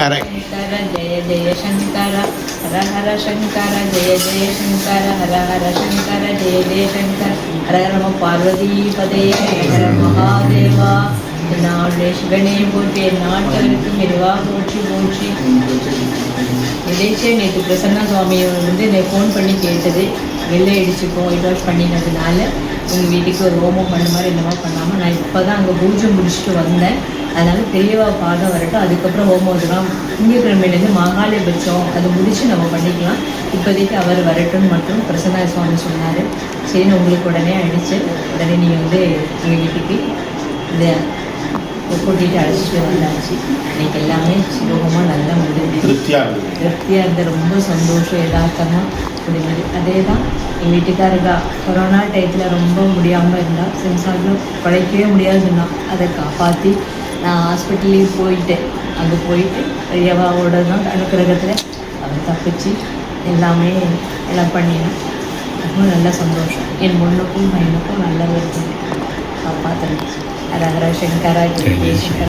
शंकर जय जय शंकर हर हर शंकर जय जय शंकर हर हर शंकर जय जय शंकर हर हर नमः पार्वती पदे हर महादेवा नाडे शिवने போற்றி நாட்டவருக்கு மெதுவா போற்றி போற்றி. நினைச்சே நேற்று பிரசன்னா சுவாமியை என்னை ஃபோன் பண்ணி கேட்டது, வெள்ளை அடிச்சுப்போம் ஒயிட் வாஷ் பண்ணினதுனால உங்கள் வீட்டுக்கு ஒரு ஹோமம் பண்ண மாதிரி என்னமோ பண்ணாமல் நான் இப்போ தான் அங்கே பூஜை முடிச்சுட்டு வந்தேன். அதனால் பெரியவா பாதம் வரட்டும், அதுக்கப்புறம் ஹோமம் இதெல்லாம் திங்கக்கிழமையிலேருந்து மகாலயபட்சம் அது முடித்து நம்ம பண்ணிக்கலாம். இப்போதைக்கு அவர் வரட்டும்னு மட்டும் பிரசன்னா சுவாமி சொன்னார். சரின்னு உங்களுக்கு உடனே அடித்து உடனே நீங்கள் எங்கள் வீட்டுக்கு இதை கூட்டிகிட்டு அழைச்சிட்டு வந்தாச்சு. இன்னைக்கு எல்லாமே சுலபமாக நல்லா முடிஞ்சு திருப்தியாக இருந்தது. ரொம்ப சந்தோஷம், யதார்த்தமாக முடிஞ்சது. அதே தான் எங்கள் வீட்டுக்காரங்க கொரோனா டயத்தில் ரொம்ப முடியாமல் இருந்தால், சென்சாரில் பழைக்கவே முடியாதுன்னா அதை காப்பாற்றி நான் ஹாஸ்பிட்டல்லேயே போயிட்டேன். அங்கே போயிட்டு பெரியவாவோட தான் அனுக்கிரகத்தில் அவன் தப்பிச்சு எல்லாமே எல்லாம் பண்ணினேன். ரொம்ப நல்ல சந்தோஷம். என் பொண்ணுக்கும் பையனுக்கும் நல்ல ஒரு காப்பாற்றுறேன். ஹர ஹர சங்கரா ஜெய ஜெய சங்கரா.